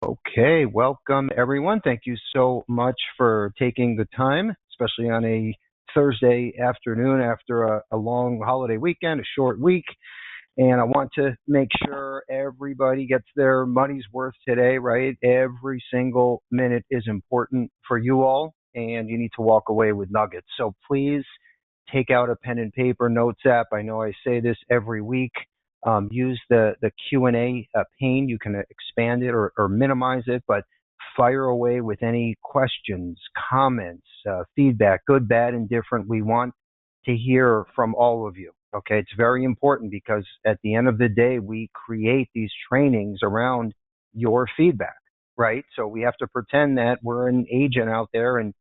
Okay, welcome everyone. Thank you so much for taking the time, especially on a Thursday afternoon after a long holiday weekend, a short week. And I want to make sure everybody gets their money's worth today, right? Every single minute is important for you all, and you need to walk away with nuggets. So please take out a pen and paper notes app. I know I say this every week. Use the Q&A pane. You can expand it or minimize it, but fire away with any questions, comments, feedback, good, bad, and different. We want to hear from all of you. Okay, it's very important because at the end of the day, we create these trainings around your feedback, right? So we have to pretend that we're an agent out there in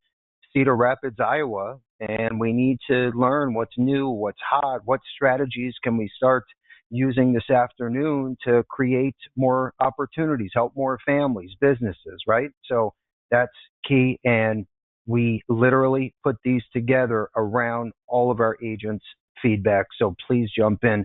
Cedar Rapids, Iowa, and we need to learn what's new, what's hot, what strategies can we start using this afternoon to create more opportunities, help more families, businesses, right? So that's key. And we literally put these together around all of our agents' feedback. So please jump in.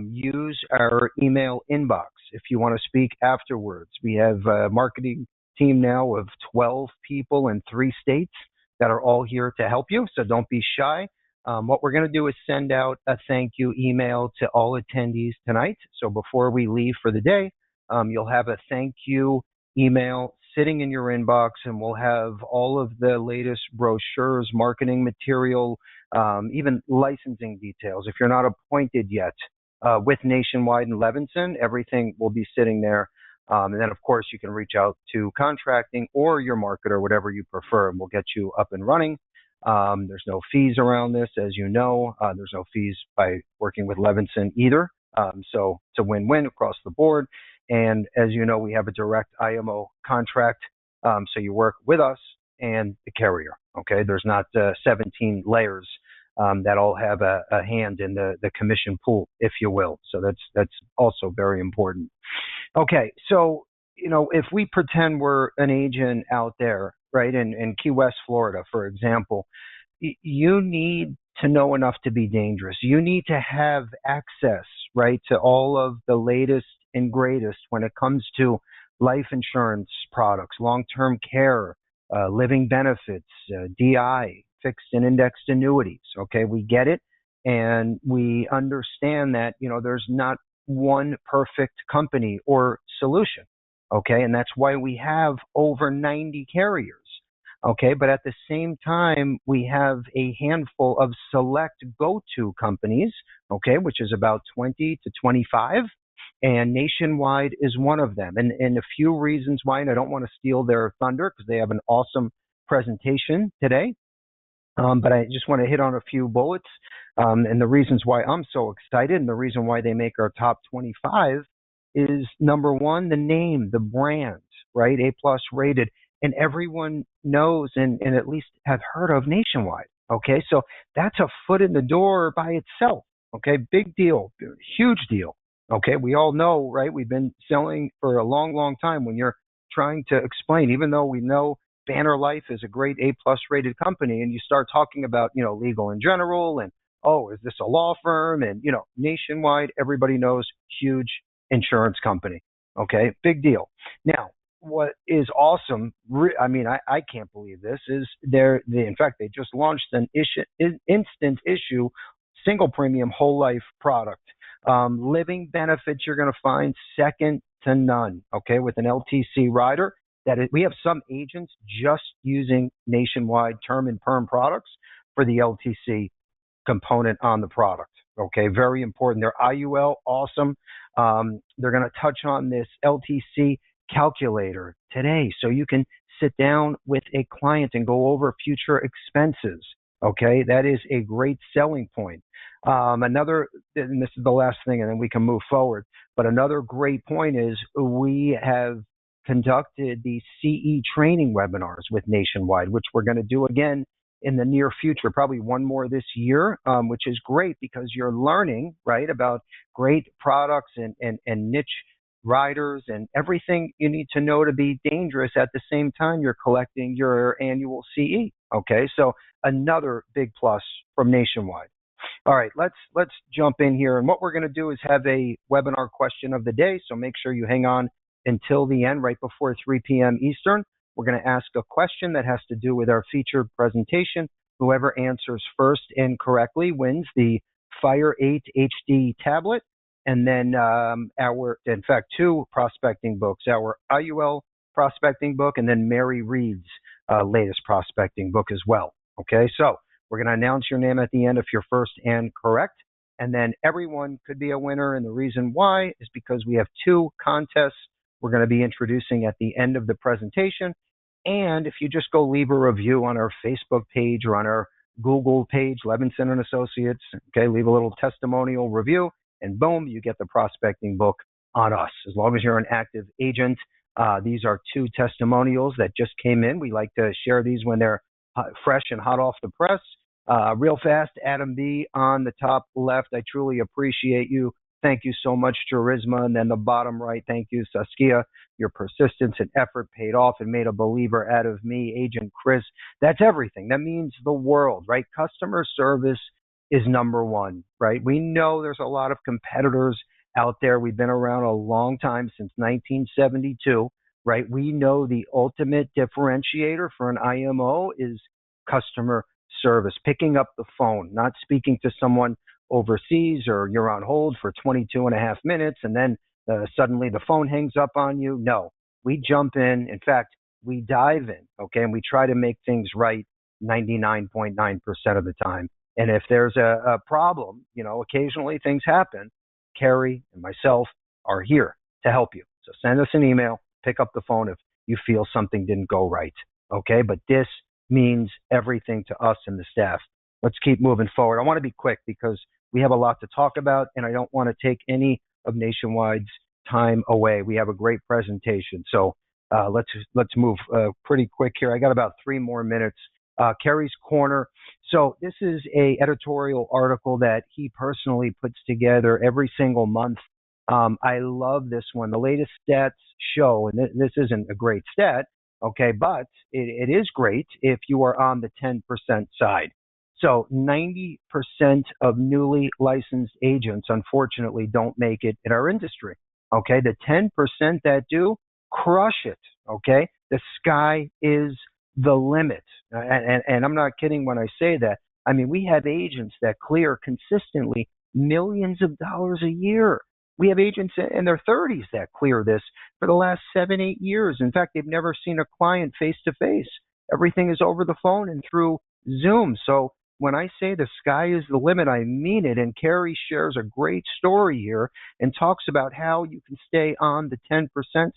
Use our email inbox if you want to speak afterwards. We have a marketing team now of 12 people in 3 states that are all here to help you. So don't be shy. What we're going to do is send out a thank you email to all attendees tonight. So before we leave for the day, you'll have a thank you email sitting in your inbox, and we'll have all of the latest brochures, marketing material, even licensing details. If you're not appointed yet with Nationwide and Levinson, everything will be sitting there. And then, of course, you can reach out to contracting or your marketer, whatever you prefer, and we'll get you up and running. There's no fees around this, as you know. There's no fees by working with Levinson either. So it's a win-win across the board. And as you know, we have a direct IMO contract. So you work with us and the carrier. Okay, there's not 17 layers that all have a hand in the commission pool, if you will. So that's also very important. Okay, so if we pretend we're an agent out there, right, in Key West, Florida, for example, you need to know enough to be dangerous. You need to have access, right, to all of the latest and greatest when it comes to life insurance products, long-term care, living benefits, DI, fixed and indexed annuities. Okay, we get it, and we understand that there's not one perfect company or solution. Okay, and that's why we have over 90 carriers. Okay, but at the same time, we have a handful of select go-to companies, okay, which is about 20 to 25, and Nationwide is one of them. And a few reasons why, and I don't want to steal their thunder because they have an awesome presentation today, but I just want to hit on a few bullets, and the reasons why I'm so excited and the reason why they make our top 25 is number one, the name, the brand, right? A+ rated. And everyone knows and at least have heard of Nationwide. Okay, so that's a foot in the door by itself. Okay, big deal, huge deal. Okay, we all know, right? We've been selling for a long, long time. When you're trying to explain, even though we know Banner Life is a great A+ rated company, and you start talking about, legal in general, and is this a law firm? And Nationwide, everybody knows, huge insurance company. Okay, big deal. Now, what is awesome, I can't believe this, is in fact, they just launched an instant issue, single premium whole life product. Living benefits you're going to find second to none, okay, with an LTC rider. We have some agents just using Nationwide term and perm products for the LTC component on the product. Okay, very important. Their IUL, awesome. They're going to touch on this LTC calculator today, so you can sit down with a client and go over future expenses. Okay, that is a great selling point. And this is the last thing, and then we can move forward. But another great point is we have conducted the CE training webinars with Nationwide, which we're going to do again in the near future, probably one more this year, which is great because you're learning, right, about great products and niche riders and everything you need to know to be dangerous. At the same time, you're collecting your annual CE. Okay, so another big plus from Nationwide. All right, let's jump in here. And what we're going to do is have a webinar question of the day. So make sure you hang on until the end, right before 3 p.m. Eastern. We're going to ask a question that has to do with our featured presentation. Whoever answers first and correctly wins the Fire 8 HD tablet, and then in fact, two prospecting books, our IUL prospecting book, and then Mary Reed's latest prospecting book as well. Okay, so we're going to announce your name at the end if you're first and correct, and then everyone could be a winner, and the reason why is because we have two contests we're going to be introducing at the end of the presentation. And if you just go leave a review on our Facebook page or on our Google page, Levinson and Associates, okay, leave a little testimonial review, and boom, you get the prospecting book on us. As long as you're an active agent, these are two testimonials that just came in. We like to share these when they're fresh and hot off the press. Real fast, Adam B. on the top left, I truly appreciate you. Thank you so much, Charisma. And then the bottom right, thank you, Saskia. Your persistence and effort paid off and made a believer out of me, Agent Chris. That's everything. That means the world, right? Customer service is number one, right? We know there's a lot of competitors out there. We've been around a long time, since 1972, right? We know the ultimate differentiator for an IMO is customer service, picking up the phone, not speaking to someone overseas, or you're on hold for 22 and a half minutes and then suddenly the phone hangs up on you. No, we jump in. In fact, we dive in, okay, and we try to make things right 99.9% of the time. And if there's a problem, occasionally things happen, Carrie and myself are here to help you. So send us an email, pick up the phone if you feel something didn't go right, okay? But this means everything to us and the staff. Let's keep moving forward. I want to be quick because we have a lot to talk about, and I don't want to take any of Nationwide's time away. We have a great presentation, so let's move pretty quick here. I got about 3 more minutes. Kerry's Corner. So this is a editorial article that he personally puts together every single month. I love this one. The latest stats show, and this isn't a great stat, okay, but it is great if you are on the 10% side. So 90% of newly licensed agents, unfortunately, don't make it in our industry. Okay, the 10% that do, crush it. Okay, the sky is the limit. And I'm not kidding when I say that. I mean, we have agents that clear consistently millions of dollars a year. We have agents in their 30s that clear this for the last 7-8 years. In fact, they've never seen a client face to face. Everything is over the phone and through Zoom. So when I say the sky is the limit, I mean it. And Carrie shares a great story here and talks about how you can stay on the 10%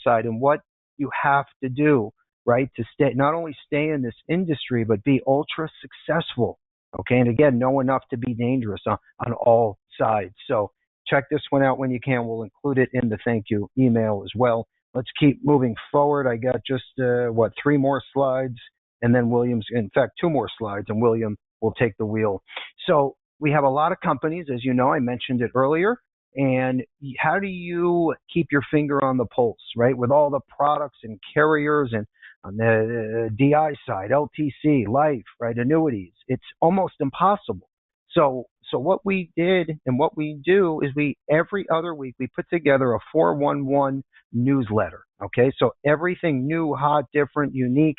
side and what you have to do, right, to stay, not only stay in this industry, but be ultra successful. Okay, and again, know enough to be dangerous on all sides. So check this one out when you can. We'll include it in the thank you email as well. Let's keep moving forward. I got just, 3 more slides, and then William's, in fact, 2 more slides, and William will take the wheel. So we have a lot of companies, as you know, I mentioned it earlier. And how do you keep your finger on the pulse, right? With all the products and carriers and on the DI side, LTC, life, right, annuities, it's almost impossible. So what we did and what we do is every other week, we put together a 411 newsletter, okay? So everything new, hot, different, unique,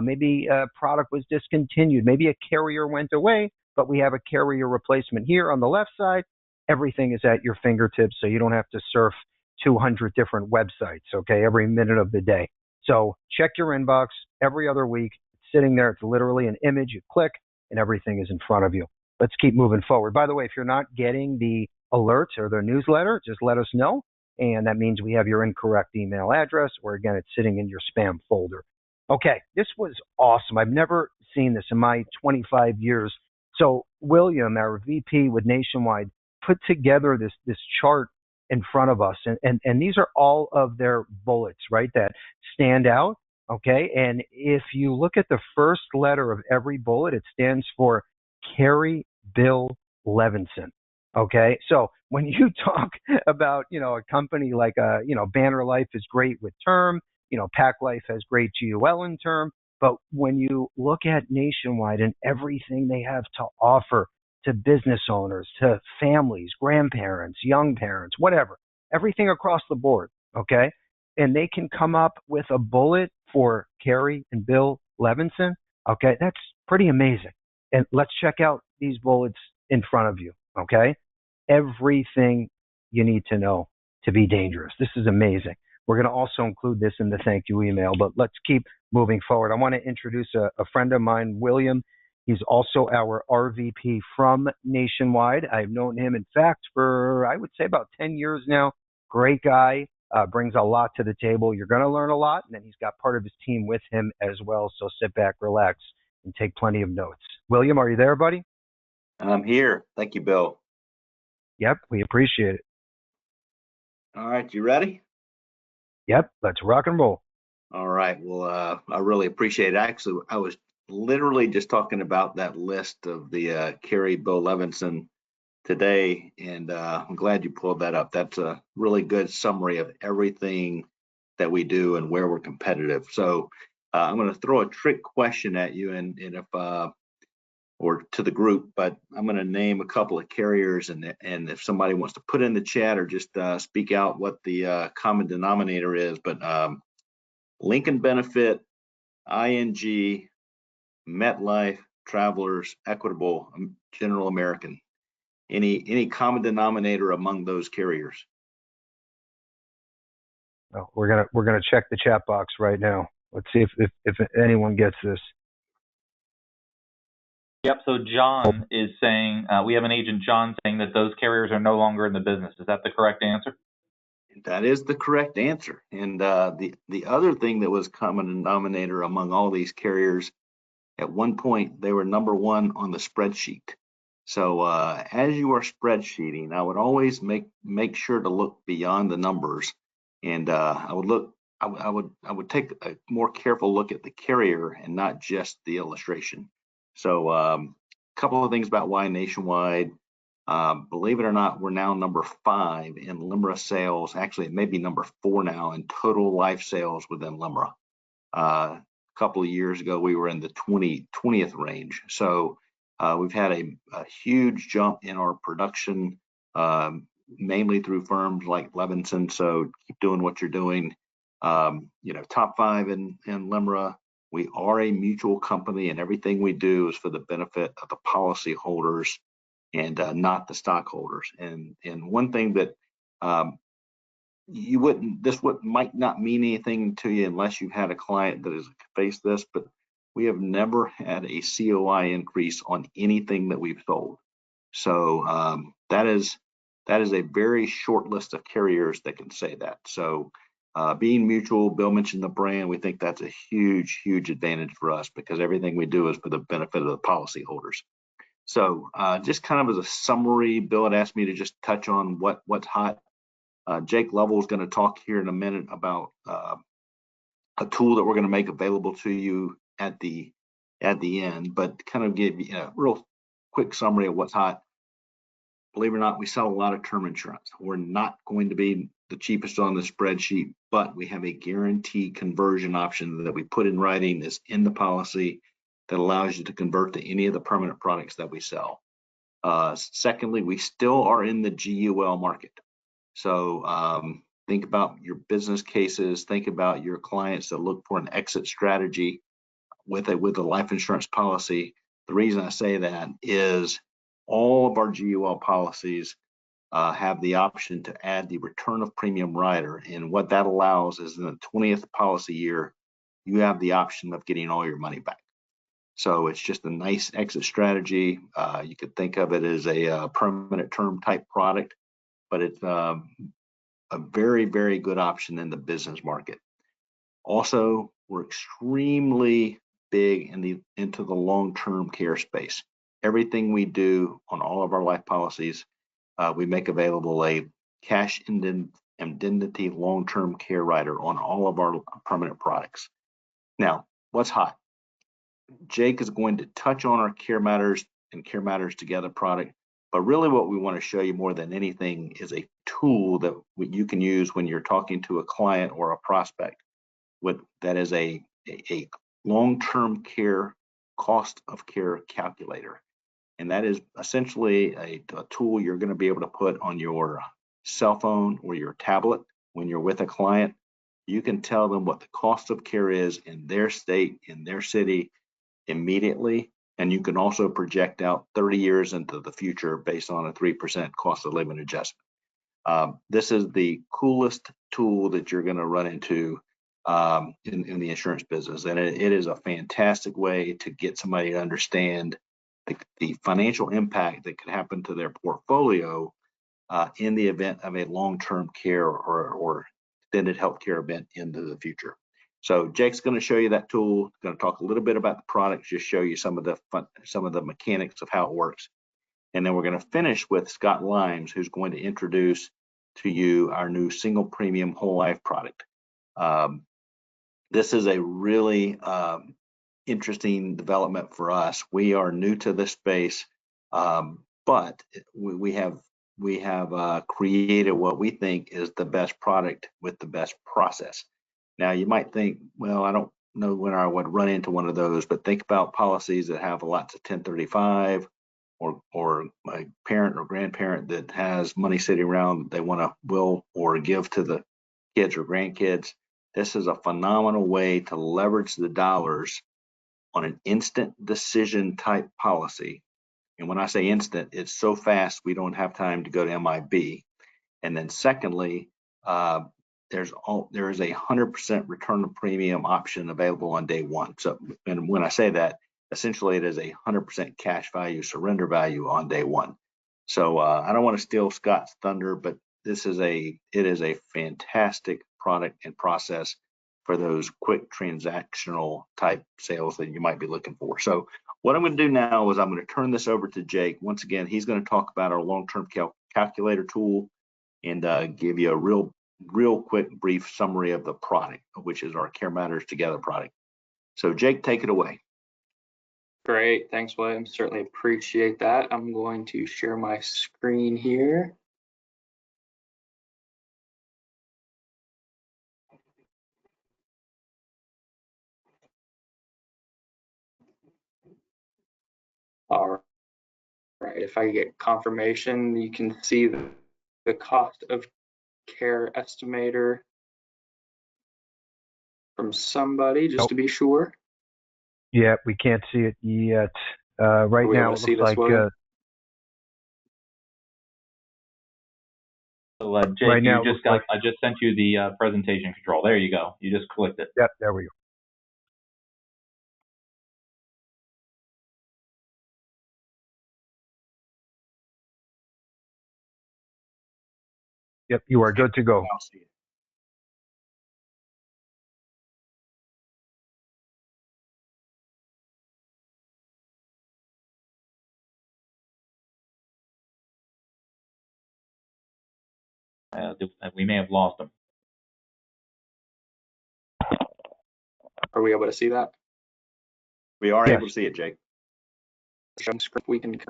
maybe a product was discontinued, maybe a carrier went away, but we have a carrier replacement here on the left side. Everything is at your fingertips, so you don't have to surf 200 different websites, okay, every minute of the day. So check your inbox every other week. It's sitting there. It's literally an image. You click, and everything is in front of you. Let's keep moving forward. By the way, if you're not getting the alerts or the newsletter, just let us know, and that means we have your incorrect email address, or again, it's sitting in your spam folder. Okay, this was awesome. I've never seen this in my 25 years. So William, our VP with Nationwide, put together this chart in front of us, and these are all of their bullets, right, that stand out, okay? And if you look at the first letter of every bullet, it stands for Carrie Bill Levinson, okay? So when you talk about, a company like, Banner Life is great with term, Pac Life has great GUL in term, but when you look at Nationwide and everything they have to offer to business owners, to families, grandparents, young parents, whatever, everything across the board, okay? and they can come up with a bullet for Carrie and Bill Levinson, okay, that's pretty amazing. And let's check out these bullets in front of you, okay? Everything you need to know to be dangerous. This is amazing. We're going to also include this in the thank you email, but let's keep moving forward. I want to introduce a friend of mine, William. He's also our RVP from Nationwide. I've known him, in fact, for, I would say, about 10 years now. Great guy, brings a lot to the table. You're going to learn a lot, and then he's got part of his team with him as well. So sit back, relax, and take plenty of notes. William, are you there, buddy? I'm here. Thank you, Bill. Yep, we appreciate it. All right, you ready? Yep, let's rock and roll. All right. Well, I really appreciate it. Actually, I was literally just talking about that list of the Carrie Bill Levinson today, and I'm glad you pulled that up. That's a really good summary of everything that we do and where we're competitive. So I'm going to throw a trick question at you, and if or to the group, but I'm going to name a couple of carriers, and if somebody wants to put in the chat or just speak out what the common denominator is, but Lincoln Benefit, ING, MetLife, Travelers, Equitable, General American. Any common denominator among those carriers? Oh, we're gonna check the chat box right now. Let's see if anyone gets this. Yep. So John is saying we have an agent, John, saying that those carriers are no longer in the business. Is that the correct answer? That is the correct answer. And the other thing that was common denominator among all these carriers, at one point they were number one on the spreadsheet. So as you are spreadsheeting, I would always make sure to look beyond the numbers, and I would take a more careful look at the carrier and not just the illustration. So a couple of things about why Nationwide. Believe it or not, we're now number 5 in LIMRA sales. Actually, it may be number 4 now in total life sales within LIMRA. A couple of years ago, we were in the 20th range. So we've had a huge jump in our production, mainly through firms like Levinson. So keep doing what you're doing. Top 5 in LIMRA. We are a mutual company, and everything we do is for the benefit of the policyholders and not the stockholders. And one thing that might not mean anything to you unless you've had a client that has faced this, but we have never had a COI increase on anything that we've sold. So that is a very short list of carriers that can say that. So being mutual, Bill mentioned the brand. We think that's a huge advantage for us because everything we do is for the benefit of the policyholders. So just kind of as a summary, Bill had asked me to just touch on what's hot. Jake Lovell is going to talk here in a minute about a tool that we're going to make available to you at the end, but kind of give you a real quick summary of what's hot. Believe it or not, we sell a lot of term insurance. We're not going to be the cheapest on the spreadsheet, but we have a guaranteed conversion option that we put in writing is in the policy that allows you to convert to any of the permanent products that we sell. Secondly, we still are in the GUL market. So think about your business cases, think about your clients that look for an exit strategy with a life insurance policy. The reason I say that is all of our GUL policies have the option to add the return of premium rider. And what that allows is in the 20th policy year, you have the option of getting all your money back. So it's just a nice exit strategy. You could think of it as a permanent term type product, but it's a very good option in the business market. Also, we're extremely big into the long-term care space. Everything we do on all of our life policies, we make available a cash indemnity long-term care rider on all of our permanent products. Now, what's hot? Jake is going to touch on our Care Matters and Care Matters Together product, but really what we want to show you more than anything is a tool that you can use when you're talking to a client or a prospect. That is a long-term care cost of care calculator. And that is essentially a tool you're going to be able to put on your cell phone or your tablet when you're with a client. You can tell them what the cost of care is in their state, in their city immediately. And you can also project out 30 years into the future based on a 3% cost of living adjustment. This is the coolest tool that you're going to run into in the insurance business. And it is a fantastic way to get somebody to understand the financial impact that could happen to their portfolio in the event of a long-term care or extended healthcare event into the future. So Jake's going to show you that tool. Going to talk a little bit about the products, just show you some of the mechanics of how it works. And then we're going to finish with Scott Limes, who's going to introduce to you our new single premium whole life product. This is a really interesting development for us. We are new to this space, but we have created what we think is the best product with the best process. Now you might think, well, I don't know when I would run into one of those, but think about policies that have lots of 1035 or my parent or grandparent that has money sitting around they want to will or give to the kids or grandkids. This is a phenomenal way to leverage the dollars on an instant decision type policy. And when I say instant, it's so fast we don't have time to go to MIB. And then secondly, there is a 100% return of premium option available on day one. So, and when I say that, essentially it is a 100% cash value surrender value on day one. So I don't want to steal Scott's thunder, but it is a fantastic product and process for those quick transactional type sales that you might be looking for. So what I'm going to do now is I'm going to turn this over to Jake. Once again, he's going to talk about our long-term calculator tool and give you a real quick brief summary of the product, which is our Care Matters Together product. So Jake, take it away. Great, thanks, William. Certainly appreciate that. I'm going to share my screen here. All right, if I get confirmation, you can see the cost of care estimator from somebody, just to be sure. Yeah, we can't see it yet. Right now, it looks like. So Jake, right now, I just sent you the presentation control. There you go. You just clicked it. Yep, there we go. Yep, you are good to go. We may have lost them. Are we able to see that? We are able to see it, Jake. We can.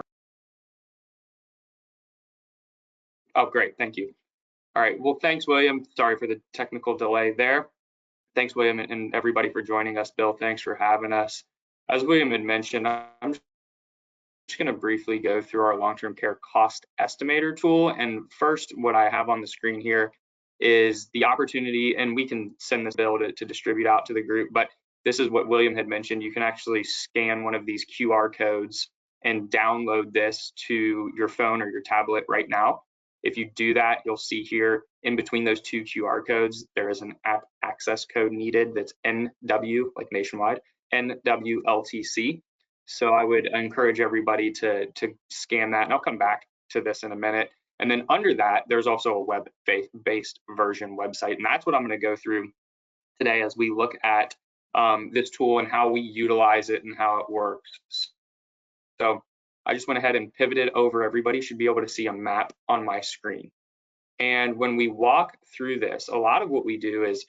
Oh, great. Thank you. All right. Well, thanks, William. Sorry for the technical delay there. Thanks, William, and everybody for joining us. Bill, thanks for having us. As William had mentioned, I'm just going to briefly go through our long-term care cost estimator tool. And first, what I have on the screen here is the opportunity, and we can send this bill to distribute out to the group, but this is what William had mentioned. You can actually scan one of these QR codes and download this to your phone or your tablet right now. If you do that, you'll see here in between those two QR codes, there is an app access code needed that's NW, like nationwide, NWLTC. So I would encourage everybody to scan that, and I'll come back to this in a minute. And then under that, there's also a web-based version website, and that's what I'm going to go through today as we look at this tool and how we utilize it and how it works. So I just went ahead and pivoted over. Everybody should be able to see a map on my screen. And when we walk through this, a lot of what we do is,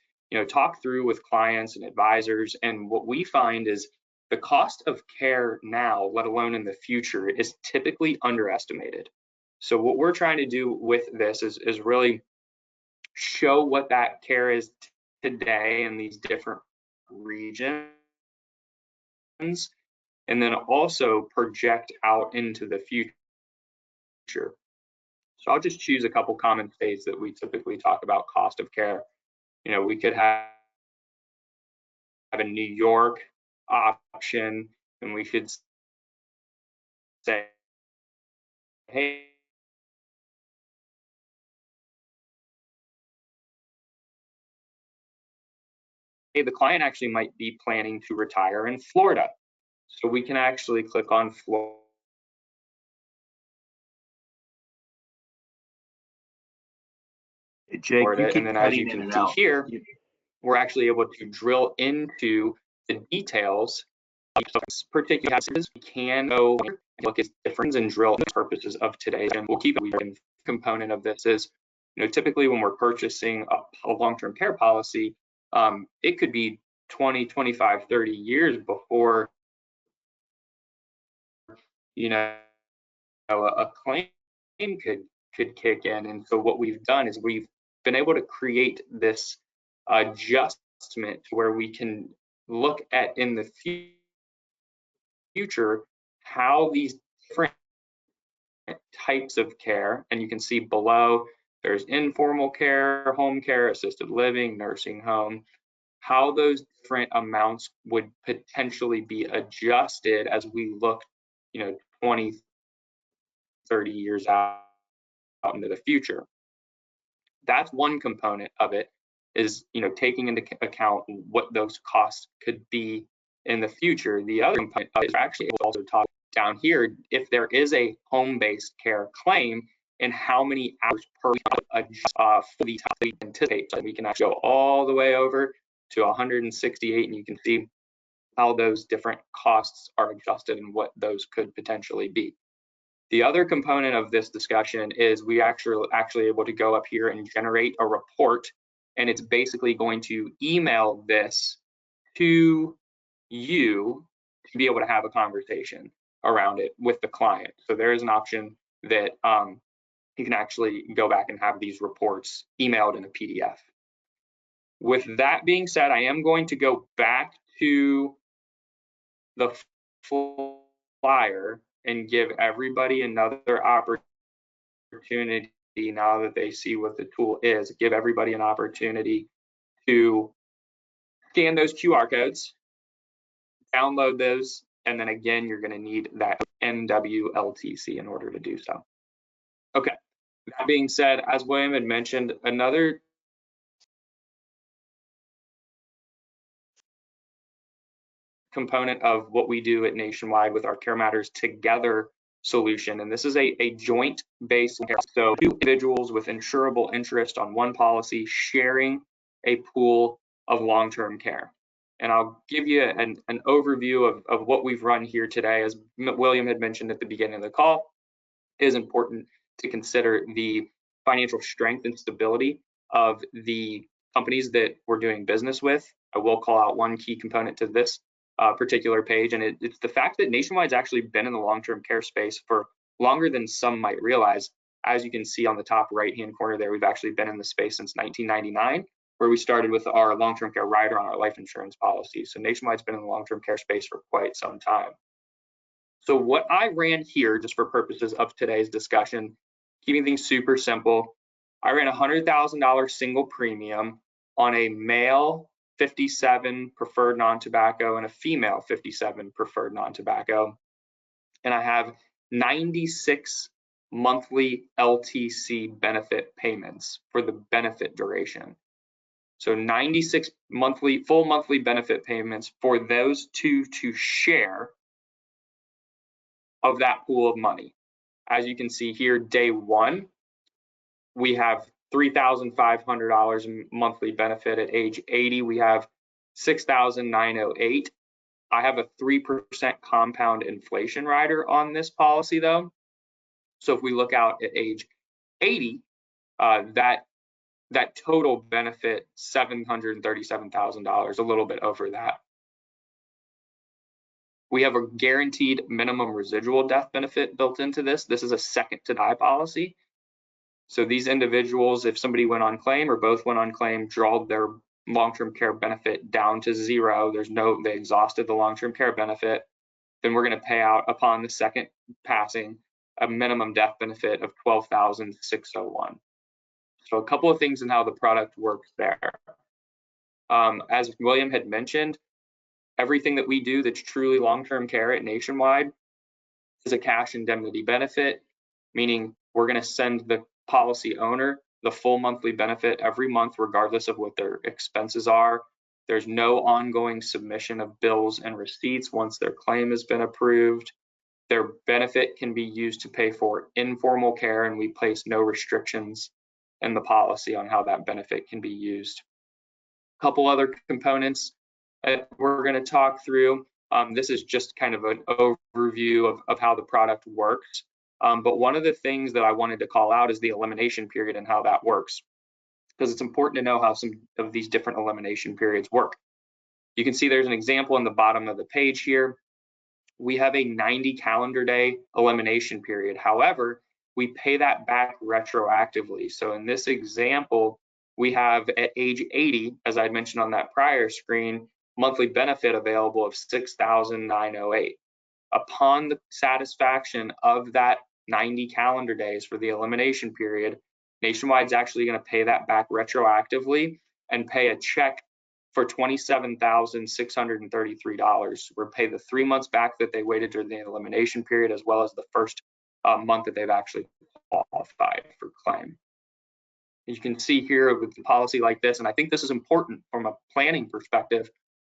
talk through with clients and advisors. And what we find is the cost of care now, let alone in the future, is typically underestimated. So what we're trying to do with this is really show what that care is today in these different regions, and then also project out into the future. So I'll just choose a couple common states that we typically talk about cost of care. We could have a New York option, and we could say, hey, the client actually might be planning to retire in Florida. So we can actually click on Florida. Jake, you keep and then as you cutting in can and see out. here, we're actually able to drill into the details of particular cases. We can go look at difference and drill the purposes of today. And we'll keep a component of this is, typically when we're purchasing a long-term care policy, it could be 20, 25, 30 years before, a claim could kick in. And so what we've done is we've been able to create this adjustment where we can look at in the future how these different types of care, and you can see below there's informal care, home care, assisted living, nursing home, how those different amounts would potentially be adjusted as we look 20, 30 years out into the future. That's one component of it, is taking into account what those costs could be in the future. The other component is actually also talk down here, if there is a home-based care claim, and how many hours per week for the time we anticipate. So we can actually go all the way over to 168, and you can see how those different costs are adjusted and what those could potentially be. The other component of this discussion is we actually able to go up here and generate a report, and it's basically going to email this to you to be able to have a conversation around it with the client. So there is an option that you can actually go back and have these reports emailed in a PDF. With that being said, I am going to go back to the flyer and give everybody another opportunity, now that they see what the tool is, give everybody an opportunity to scan those QR codes, download those, and then again, you're going to need that NWLTC in order to do so. Okay, that being said, as William had mentioned, another component of what we do at Nationwide with our Care Matters Together solution, and this is a joint-based, so two individuals with insurable interest on one policy sharing a pool of long-term care. And I'll give you an overview of what we've run here today. As William had mentioned at the beginning of the call, it is important to consider the financial strength and stability of the companies that we're doing business with. I will call out one key component to this particular page, and it's the fact that Nationwide's actually been in the long-term care space for longer than some might realize. As you can see on the top right-hand corner there, we've actually been in the space since 1999, where we started with our long-term care rider on our life insurance policy. So Nationwide's been in the long-term care space for quite some time. So what I ran here, just for purposes of today's discussion, keeping things super simple, I ran a $100,000 single premium on a male 57 preferred non-tobacco and a female 57 preferred non-tobacco. And I have 96 monthly LTC benefit payments for the benefit duration. So 96 full monthly benefit payments for those two to share of that pool of money. As you can see here, day one, we have $3,500 in monthly benefit. At age 80, we have $6,908. I have a 3% compound inflation rider on this policy though. So if we look out at age 80, that total benefit, $737,000, a little bit over that. We have a guaranteed minimum residual death benefit built into this. This is a second to die policy. So these individuals, if somebody went on claim or both went on claim, draw their long-term care benefit down to zero. They exhausted the long-term care benefit. Then we're going to pay out upon the second passing a minimum death benefit of $12,601. So a couple of things in how the product works there. As William had mentioned, everything that we do that's truly long-term care at Nationwide is a cash indemnity benefit, meaning we're going to send the policy owner the full monthly benefit every month, regardless of what their expenses are. There's no ongoing submission of bills and receipts once their claim has been approved. Their benefit can be used to pay for informal care, and we place no restrictions in the policy on how that benefit can be used. A couple other components that we're going to talk through. This is just kind of an overview of how the product works. But one of the things that I wanted to call out is the elimination period and how that works, because it's important to know how some of these different elimination periods work. You can see there's an example in the bottom of the page here. We have a 90 calendar day elimination period. However, we pay that back retroactively. So in this example, we have at age 80, as I mentioned on that prior screen, monthly benefit available of $6,908. Upon the satisfaction of that 90 calendar days for the elimination period, Nationwide's actually going to pay that back retroactively and pay a check for $27,633. We'll pay the 3 months back that they waited during the elimination period, as well as the first month that they've actually qualified for claim. As you can see here with the policy like this, and I think this is important from a planning perspective,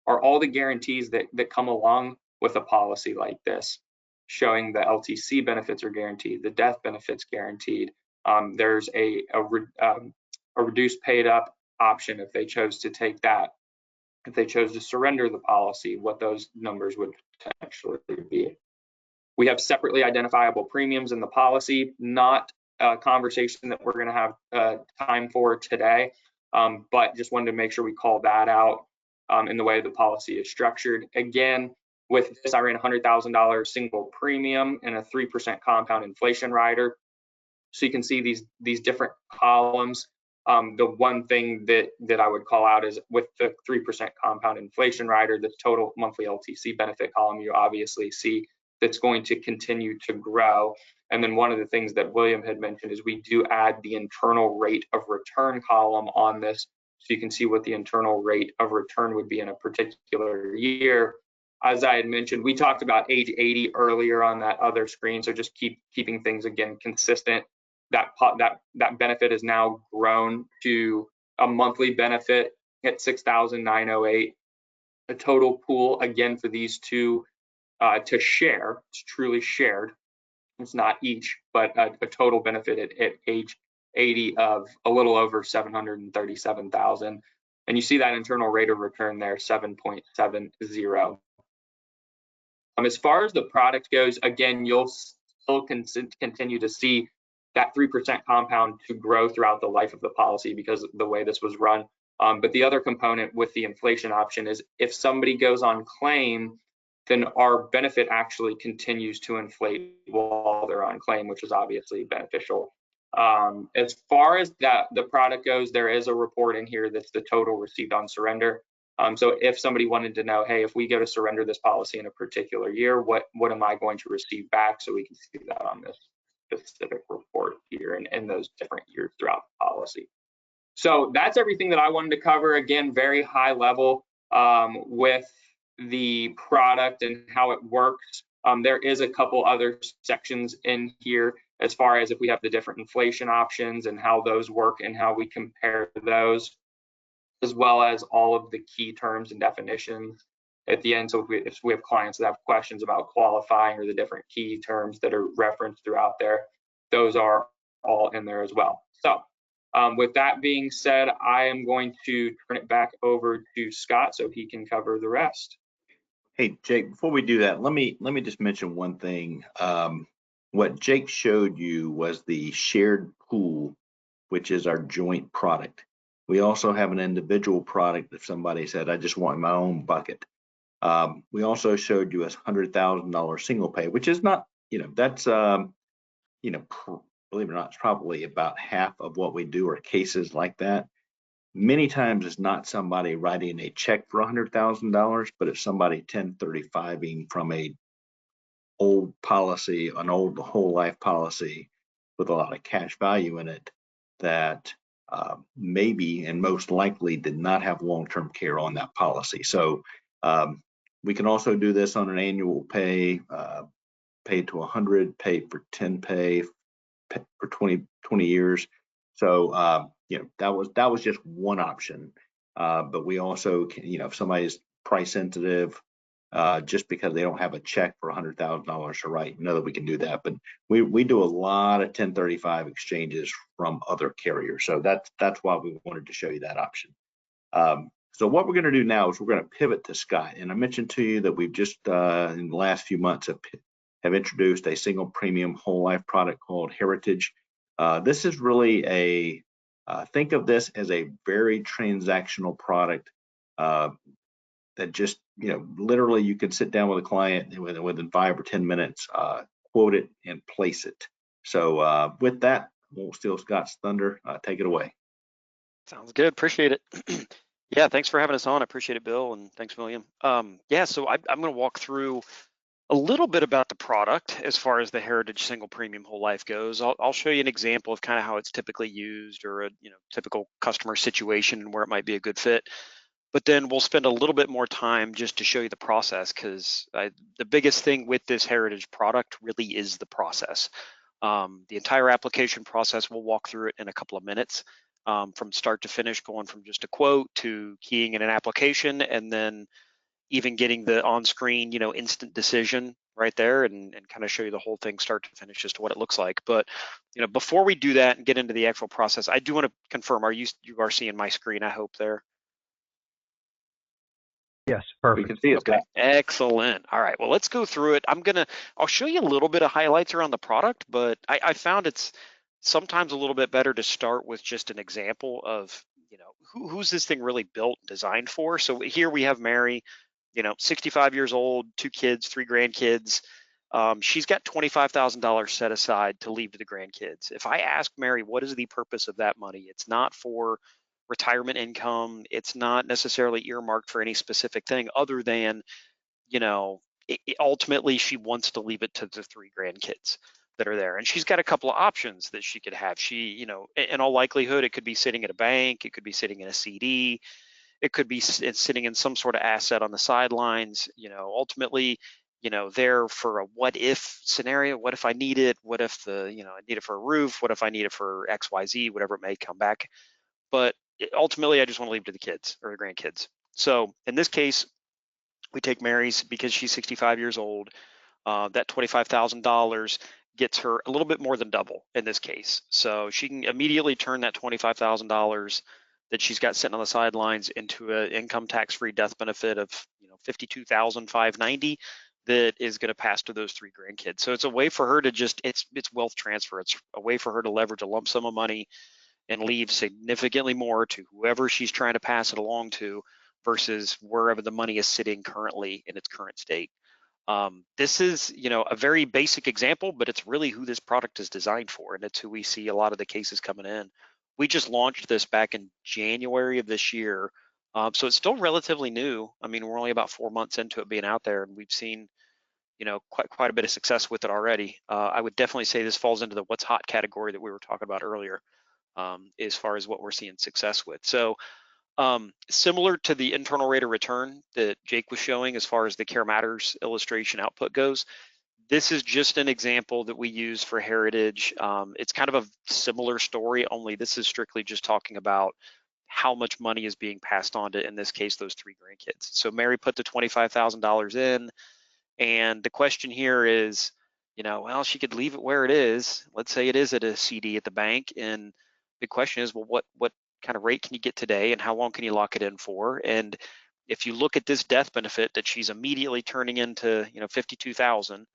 are all the guarantees that come along with a policy like this, showing the LTC benefits are guaranteed, the death benefits guaranteed. There's a reduced paid up option if they chose to take that. If they chose to surrender the policy, what those numbers would potentially be. We have separately identifiable premiums in the policy, not a conversation that we're going to have time for today, but just wanted to make sure we call that out in the way the policy is structured. Again, with this, I ran $100,000 single premium and a 3% compound inflation rider. So you can see these different columns. The one thing that I would call out is with the 3% compound inflation rider, the total monthly LTC benefit column, you obviously see that's going to continue to grow. And then one of the things that William had mentioned is we do add the internal rate of return column on this. So you can see what the internal rate of return would be in a particular year. As I had mentioned, we talked about age 80 earlier on that other screen. So just keeping things again consistent. That benefit is now grown to a monthly benefit at $6,908. A total pool again for these two to share. It's truly shared. It's not each, but a total benefit at age 80 of a little over $737,000. And you see that internal rate of return there, 7.70. As far as the product goes, again, you'll still continue to see that 3% compound to grow throughout the life of the policy because of the way this was run. But the other component with the inflation option is if somebody goes on claim, then our benefit actually continues to inflate while they're on claim, which is obviously beneficial. As far as the product goes, there is a report in here that's the total received on surrender. So if somebody wanted to know, hey, if we go to surrender this policy in a particular year, what am I going to receive back? So we can see that on this specific report here and those different years throughout the policy. So that's everything that I wanted to cover. Again, very high level with the product and how it works. There is a couple other sections in here as far as if we have the different inflation options and how those work and how we compare those, as well as all of the key terms and definitions at the end. So if we have clients that have questions about qualifying or the different key terms that are referenced throughout there, those are all in there as well. So with that being said, I am going to turn it back over to Scott so he can cover the rest. Hey, Jake, before we do that, let me just mention one thing. What Jake showed you was the shared pool, which is our joint product. We also have an individual product if somebody said, I just want my own bucket. We also showed you a $100,000 single pay, which is not, that's, believe it or not, it's probably about half of what we do are cases like that. Many times it's not somebody writing a check for $100,000, but it's somebody 1035ing from a old policy, an old whole life policy with a lot of cash value in it that maybe and most likely did not have long-term care on that policy. So we can also do this on an annual pay, paid to 100, paid for 10 pay for 20 years. So that was just one option. But we also can, if somebody's price sensitive, just because they don't have a check for $100,000 to write, know that we can do that. But we do a lot of 1035 exchanges from other carriers, so that's why we wanted to show you that option. So what we're going to do now is we're going to pivot to Scott. And I mentioned to you that we've just in the last few months have introduced a single premium whole life product called Heritage. This is really think of this as a very transactional product that just, literally you can sit down with a client within 5 or 10 minutes, quote it and place it. So with that, won't steal Scott's thunder. Take it away. Sounds good. Appreciate it. Yeah, thanks for having us on. I appreciate it, Bill, and thanks, William. Yeah, so I'm going to walk through a little bit about the product as far as the Heritage Single Premium Whole Life goes. I'll show you an example of kind of how it's typically used, or a typical customer situation and where it might be a good fit. But then we'll spend a little bit more time just to show you the process, because the biggest thing with this Heritage product really is the process. The entire application process, we'll walk through it in a couple of minutes, from start to finish, going from just a quote to keying in an application, and then even getting the on-screen, instant decision right there, and kind of show you the whole thing start to finish, just what it looks like. But before we do that and get into the actual process, I do want to confirm, you are seeing my screen, I hope there? Yes, perfect. We can see it. Okay, excellent. All right, well, let's go through it. I'll show you a little bit of highlights around the product, but I found it's sometimes a little bit better to start with just an example of, who's this thing really built and designed for. So here we have Mary, 65 years old, 2 kids, 3 grandkids. She's got $25,000 set aside to leave to the grandkids. If I ask Mary, what is the purpose of that money? It's not for retirement income. It's not necessarily earmarked for any specific thing other than, ultimately she wants to leave it to the 3 grandkids that are there. And she's got a couple of options that she could have. She, in all likelihood, it could be sitting at a bank, it could be sitting in a CD, it could be sitting in some sort of asset on the sidelines, ultimately, there for a what if scenario. What if I need it? What if I need it for a roof? What if I need it for XYZ, whatever it may come back. But ultimately, I just want to leave it to the kids or the grandkids. So in this case, we take Mary's because she's 65 years old. That $25,000 gets her a little bit more than double in this case. So she can immediately turn that $25,000 that she's got sitting on the sidelines into an income tax-free death benefit of $52,590 that is going to pass to those 3 grandkids. So it's a way for her to it's wealth transfer. It's a way for her to leverage a lump sum of money and leave significantly more to whoever she's trying to pass it along to, versus wherever the money is sitting currently in its current state. This is, a very basic example, but it's really who this product is designed for, and it's who we see a lot of the cases coming in. We just launched this back in January of this year, so it's still relatively new. I mean, we're only about 4 months into it being out there, and we've seen, quite a bit of success with it already. I would definitely say this falls into the what's hot category that we were talking about earlier, as far as what we're seeing success with. So similar to the internal rate of return that Jake was showing as far as the CareMatters illustration output goes, this is just an example that we use for Heritage. It's kind of a similar story, only this is strictly just talking about how much money is being passed on to, in this case, those 3 grandkids. So Mary put the $25,000 in, and the question here is, well, she could leave it where it is. Let's say it is at a CD at the bank, and the question is, well, what kind of rate can you get today, and how long can you lock it in for? And if you look at this death benefit that she's immediately turning into, $52,000,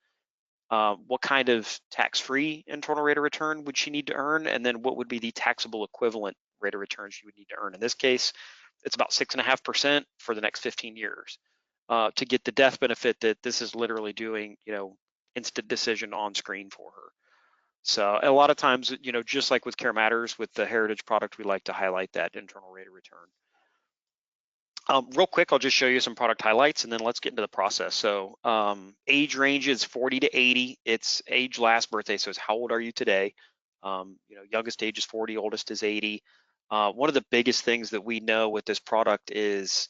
what kind of tax-free internal rate of return would she need to earn? And then what would be the taxable equivalent rate of return she would need to earn? In this case, it's about 6.5% for the next 15 years to get the death benefit that this is literally doing, instant decision on screen for her. So a lot of times, just like with CareMatters, with the Heritage product, we like to highlight that internal rate of return. Real quick, I'll just show you some product highlights, and then let's get into the process. So age range is 40 to 80. It's age last birthday, so it's how old are you today? Youngest age is 40, oldest is 80. One of the biggest things that we know with this product is,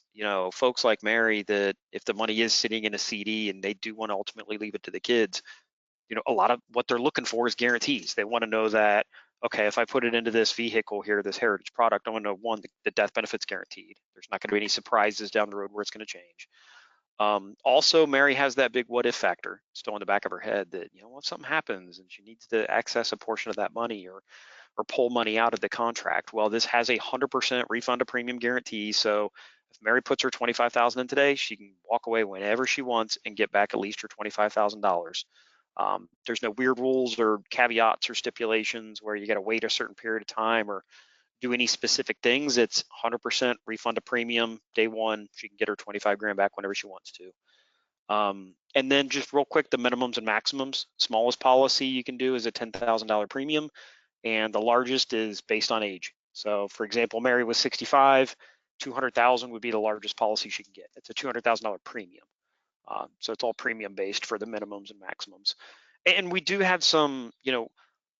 folks like Mary, that if the money is sitting in a CD and they do want to ultimately leave it to the kids, a lot of what they're looking for is guarantees. They want to know that, okay, if I put it into this vehicle here, this heritage product, I want to know, one, the death benefit's guaranteed. There's not going to be any surprises down the road where it's going to change. Also, Mary has that big what if factor still in the back of her head that, if something happens and she needs to access a portion of that money or pull money out of the contract. Well, this has a 100% refund of premium guarantee. So if Mary puts her $25,000 in today, she can walk away whenever she wants and get back at least her $25,000. There's no weird rules or caveats or stipulations where you got to wait a certain period of time or do any specific things. It's 100% refund of premium day one. She can get her 25 grand back whenever she wants to. And then just real quick, the minimums and maximums. Smallest policy you can do is a $10,000 premium, and the largest is based on age. So for example, Mary was 65, 200,000 would be the largest policy she can get. It's a $200,000 premium. So it's all premium based for the minimums and maximums. And we do have some,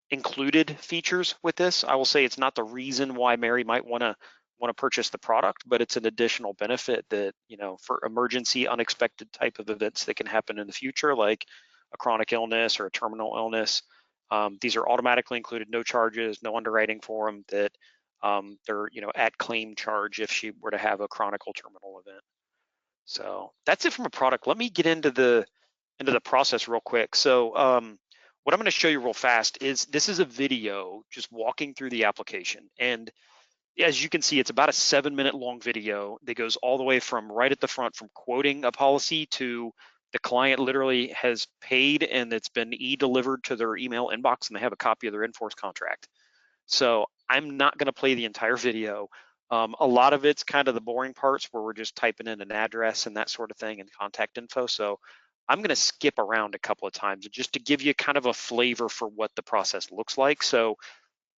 included features with this. I will say it's not the reason why Mary might want to purchase the product, but it's an additional benefit that, for emergency, unexpected type of events that can happen in the future, like a chronic illness or a terminal illness. These are automatically included, no charges, no underwriting for them, that they're, at claim charge if she were to have a chronic or terminal event. So that's it from a product. Let me get into the process real quick. So what I'm going to show you real fast is this is a video just walking through the application. And as you can see, it's about a 7-minute long video that goes all the way from right at the front, from quoting a policy to the client literally has paid and it's been e-delivered to their email inbox and they have a copy of their in-force contract. So I'm not going to play the entire video. A lot of it's kind of the boring parts where we're just typing in an address and that sort of thing and contact info. So I'm going to skip around a couple of times just to give you kind of a flavor for what the process looks like. So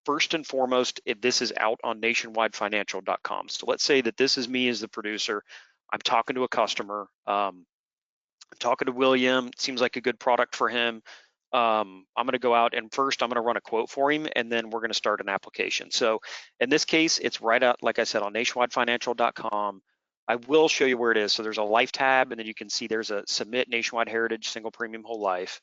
first and foremost, if this is out on nationwidefinancial.com. So let's say that this is me as the producer. I'm talking to a customer. I'm talking to William. It seems like a good product for him. I'm going to go out and first I'm going to run a quote for him, and then we're going to start an application. So in this case, it's right out, like I said, on nationwidefinancial.com. I will show you where it is. So there's a life tab, and then you can see there's a submit Nationwide Heritage single premium whole life.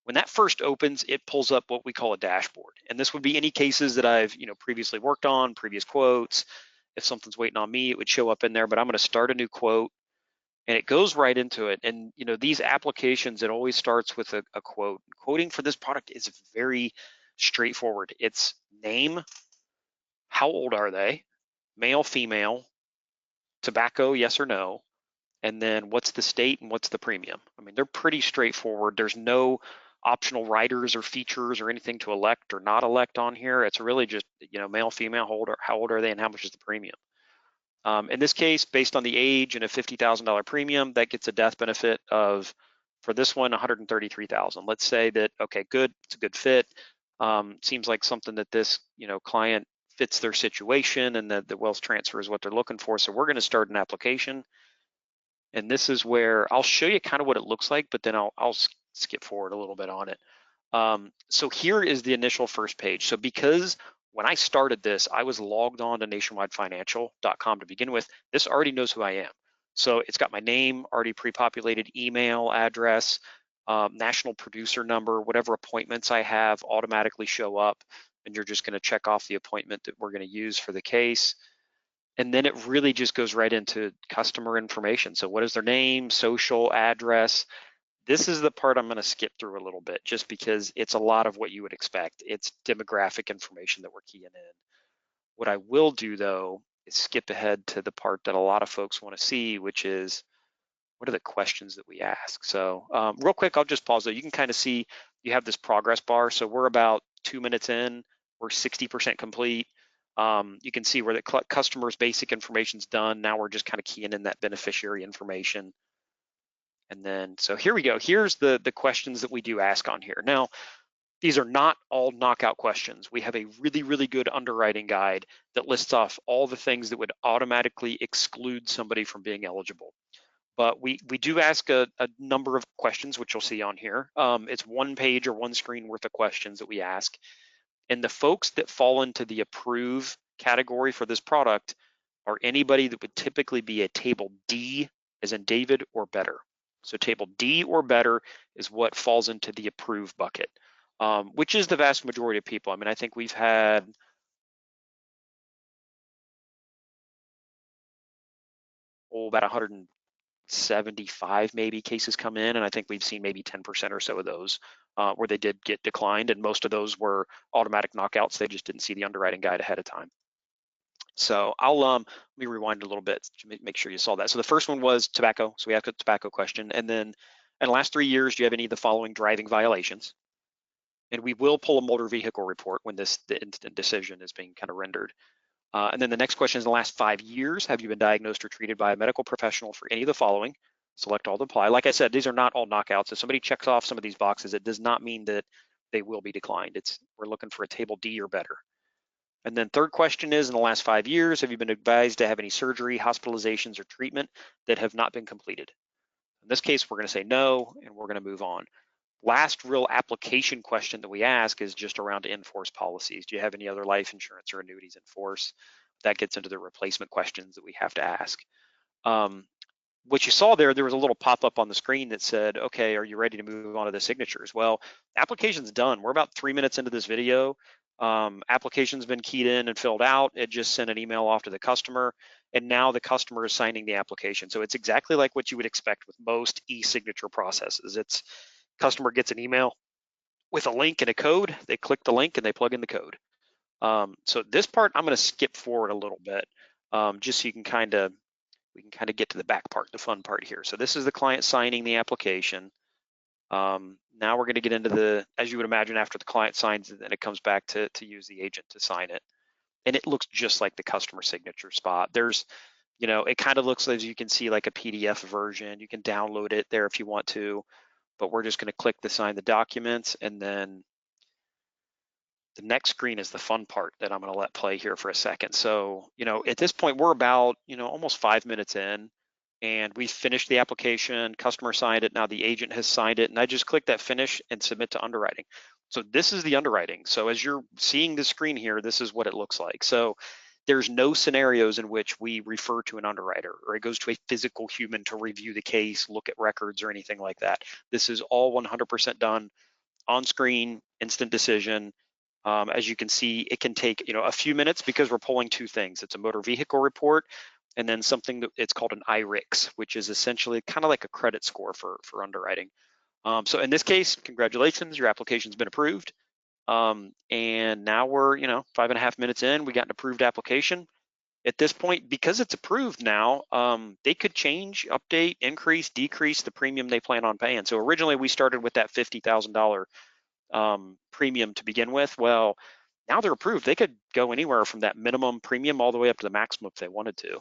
When that first opens, it pulls up what we call a dashboard. And this would be any cases that I've previously worked on, previous quotes. If something's waiting on me, it would show up in there, but I'm going to start a new quote. And it goes right into it. And these applications, it always starts with a quote. Quoting for this product is very straightforward. It's name, how old are they, male, female, tobacco, yes or no, and then what's the state and what's the premium. I mean, they're pretty straightforward. There's no optional riders or features or anything to elect or not elect on here. It's really just, male, female, how old are they, and how much is the premium. In this case, based on the age and a $50,000 premium, that gets a death benefit of, for this one, $133,000. Let's say that, okay, good, it's a good fit. Seems like something that this, client fits their situation and that the wealth transfer is what they're looking for. So we're going to start an application. And this is where I'll show you kind of what it looks like, but then I'll skip forward a little bit on it. So here is the initial first page. So because when I started this, I was logged on to nationwidefinancial.com to begin with. This already knows who I am. So it's got my name, already pre-populated email address, national producer number, whatever appointments I have automatically show up. And you're just going to check off the appointment that we're going to use for the case. And then it really just goes right into customer information. So what is their name, social, address? This is the part I'm going to skip through a little bit just because it's a lot of what you would expect. It's demographic information that we're keying in. What I will do though is skip ahead to the part that a lot of folks want to see, which is what are the questions that we ask? So real quick, I'll just pause though. You can kind of see you have this progress bar. So we're about 2 minutes in, we're 60% complete. You can see where the customer's basic information is done. Now we're just kind of keying in that beneficiary information. And then, so here we go. Here's the questions that we do ask on here. Now, these are not all knockout questions. We have a really, really good underwriting guide that lists off all the things that would automatically exclude somebody from being eligible. But we do ask a number of questions, which you'll see on here. It's 1 page or 1 screen worth of questions that we ask. And the folks that fall into the approve category for this product are anybody that would typically be a table D, as in David, or better. So table D or better is what falls into the approved bucket, which is the vast majority of people. I mean, I think we've had about 175 maybe cases come in, and I think we've seen maybe 10% or so of those where they did get declined, and most of those were automatic knockouts. They just didn't see the underwriting guide ahead of time. So I'll let me rewind a little bit to make sure you saw that. So the first one was tobacco. So we asked a tobacco question, and then in the last 3 years, do you have any of the following driving violations? And we will pull a motor vehicle report when the decision is being kind of rendered. And then the next question is, in the last 5 years, have you been diagnosed or treated by a medical professional for any of the following? Select all to apply. Like I said, these are not all knockouts. If somebody checks off some of these boxes, it does not mean that they will be declined. We're looking for a table D or better. And then third question is, in the last 5 years, have you been advised to have any surgery, hospitalizations, or treatment that have not been completed? In this case, we're going to say no, and we're going to move on. Last real application question that we ask is just around in-force policies. Do you have any other life insurance or annuities in force? That gets into the replacement questions that we have to ask. What you saw there was a little pop-up on the screen that said, okay, are you ready to move on to the signatures? Well, application's done. We're about 3 minutes into this video. Application's been keyed in and filled out. It just sent an email off to the customer, and now the customer is signing the application. So it's exactly like what you would expect with most e-signature processes. It's customer gets an email with a link and a code. They click the link and they plug in the code. So this part I'm going to skip forward a little bit, just so we can kind of get to the back part, the fun part here. So this is the client signing the application. Now we're going to get into as you would imagine, after the client signs it, then it comes back to use the agent to sign it. And it looks just like the customer signature spot. It kind of looks, as you can see, like a PDF version. You can download it there if you want to, but we're just going to click to sign the documents. And then the next screen is the fun part that I'm going to let play here for a second. So, at this point, we're about, almost 5 minutes in, and we finished the application, customer signed it, now the agent has signed it, and I just click that finish and submit to underwriting. So this is the underwriting. So as you're seeing the screen here, this is what it looks like. So there's no scenarios in which we refer to an underwriter or it goes to a physical human to review the case, look at records or anything like that. This is all 100% done on screen, instant decision. As you can see, it can take a few minutes because we're pulling two things. It's a motor vehicle report, and then something that it's called an IRIX, which is essentially kind of like a credit score for underwriting. So in this case, congratulations, your application's been approved. And now we're 5.5 minutes in, we got an approved application. At this point, because it's approved now, they could change, update, increase, decrease the premium they plan on paying. So originally we started with that $50,000 premium to begin with. Well, now they're approved. They could go anywhere from that minimum premium all the way up to the maximum if they wanted to.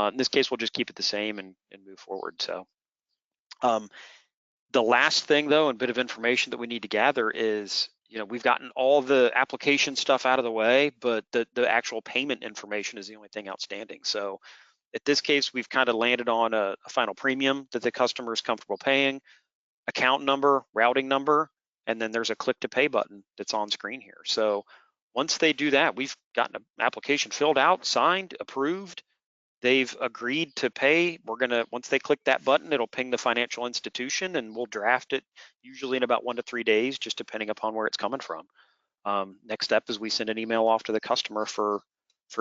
In this case, we'll just keep it the same and move forward. So the last thing, though, and bit of information that we need to gather is, we've gotten all the application stuff out of the way, but the actual payment information is the only thing outstanding. So at this case, we've kind of landed on a final premium that the customer is comfortable paying, account number, routing number, and then there's a click to pay button that's on screen here. So once they do that, we've gotten an application filled out, signed, approved. They've agreed to pay. Once they click that button, it'll ping the financial institution and we'll draft it usually in about 1 to 3 days, just depending upon where it's coming from. Next step is we send an email off to the customer for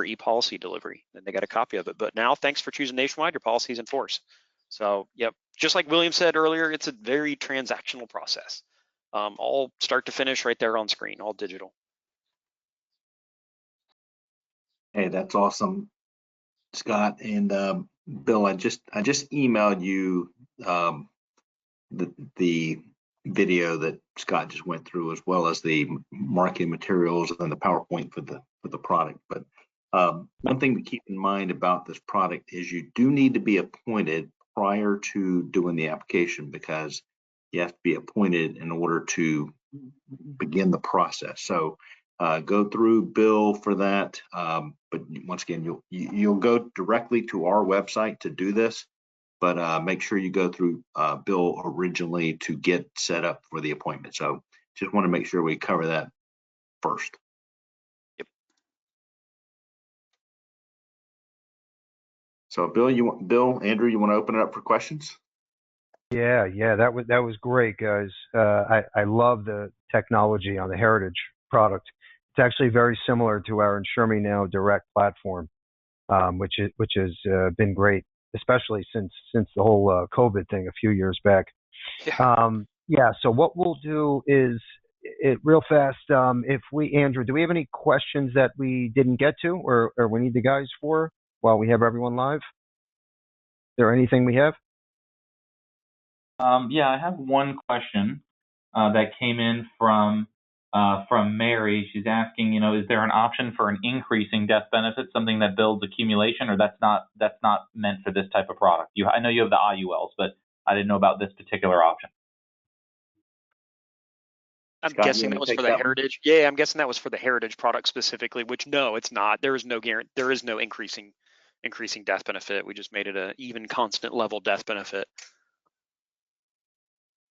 e-policy delivery, and they got a copy of it. But now, thanks for choosing Nationwide, your policy is in force. So, yep, just like William said earlier, it's a very transactional process. All start to finish right there on screen, all digital. Hey, that's awesome, Scott. And Bill, I just emailed you the video that Scott just went through, as well as the marketing materials and the PowerPoint for the product. But one thing to keep in mind about this product is you do need to be appointed prior to doing the application, because you have to be appointed in order to begin the process. So go through Bill for that. But once again, you'll go directly to our website to do this, but make sure you go through Bill originally to get set up for the appointment. So just want to make sure we cover that first. So Bill, Andrew, you want to open it up for questions? Yeah, that was great, guys. I love the technology on the Heritage product. It's actually very similar to our InsureMe Now Direct platform, which has been great, especially since the whole COVID thing a few years back. Yeah. Yeah. So what we'll do is it real fast. Andrew, do we have any questions that we didn't get to, or we need the guys for while we have everyone live? Is there anything we have? Yeah, I have one question that came in from Mary. She's asking, is there an option for an increasing death benefit, something that builds accumulation, or that's not meant for this type of product? I know you have the IULs, but I didn't know about this particular option. I'm Scott, guessing that was for the Heritage. Yeah, I'm guessing that was for the Heritage product specifically, which no, it's not. There is no guarantee. There is no increasing death benefit. We just made it a even constant level death benefit.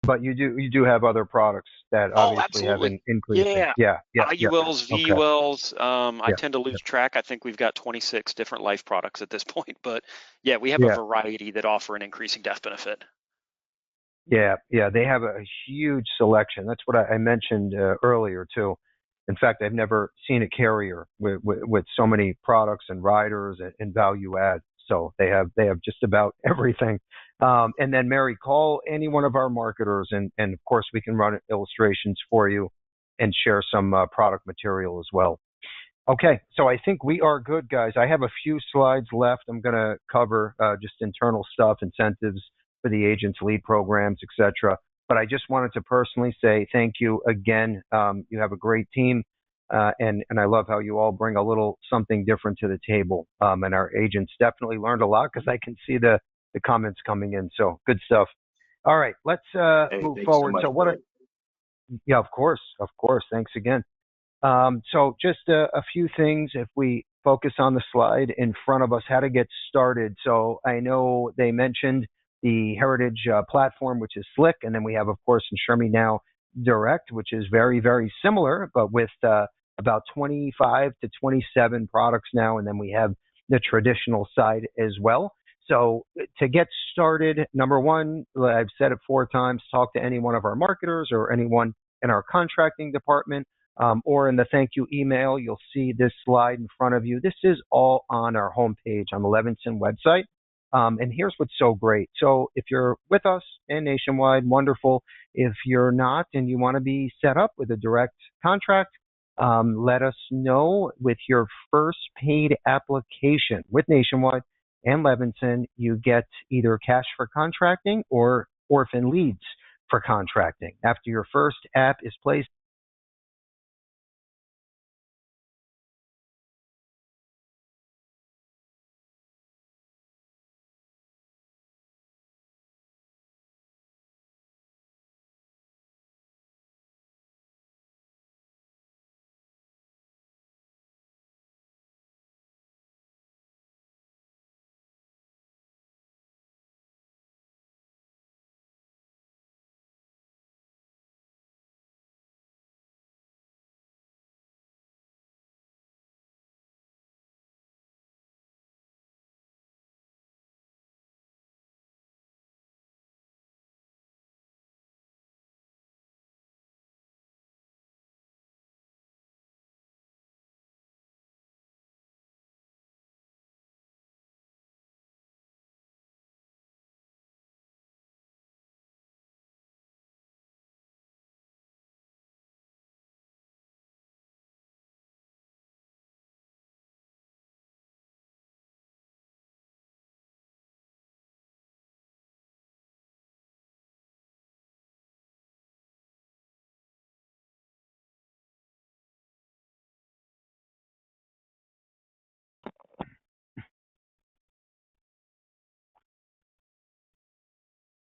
But you do have other products that obviously have an increase. Yeah. Yeah. IULs, VULs. I Yeah. tend to lose track. I think we've got 26 different life products at this point, but yeah, we have a variety that offer an increasing death benefit. Yeah, they have a huge selection. That's what I mentioned earlier too. In fact, I've never seen a carrier with so many products and riders and value add. So they have just about everything. And then Mary, call any one of our marketers, and of course we can run illustrations for you and share some product material as well. Okay, so I think we are good, guys. I have a few slides left. I'm going to cover just internal stuff, incentives for the agents, lead programs, etc. But I just wanted to personally say thank you again. You have a great team, and I love how you all bring a little something different to the table. And our agents definitely learned a lot because I can see the comments coming in. So good stuff. All right, let's move forward. So what? Yeah, of course. Thanks again. So just a few things. If we focus on the slide in front of us, how to get started. So I know they mentioned the Heritage platform, which is slick, and then we have, of course, InsureMe Now Direct, which is very, very similar, but with about 25 to 27 products now, and then we have the traditional side as well. So to get started, number one, I've said it 4 times, talk to any one of our marketers or anyone in our contracting department, or in the thank you email. You'll see this slide in front of you. This is all on our homepage on the Levinson website. And here's what's so great. So if you're with us and Nationwide, wonderful. If you're not and you want to be set up with a direct contract, let us know. With your first paid application with Nationwide and Levinson, you get either cash for contracting or orphan leads for contracting. After your first app is placed,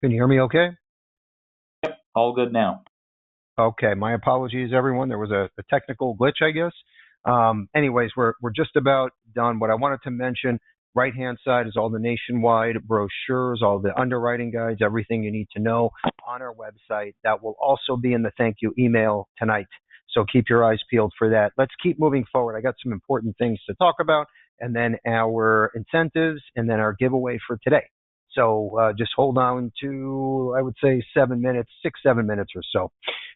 can you hear me okay? Yep, all good now. Okay, my apologies, everyone. There was a technical glitch, I guess. Anyways, we're just about done. What I wanted to mention, right-hand side is all the Nationwide brochures, all the underwriting guides, everything you need to know on our website. That will also be in the thank you email tonight. So keep your eyes peeled for that. Let's keep moving forward. I got some important things to talk about. and then our incentives, and then our giveaway for today. So just hold on to, I would say 7 minutes, 6-7 minutes or so.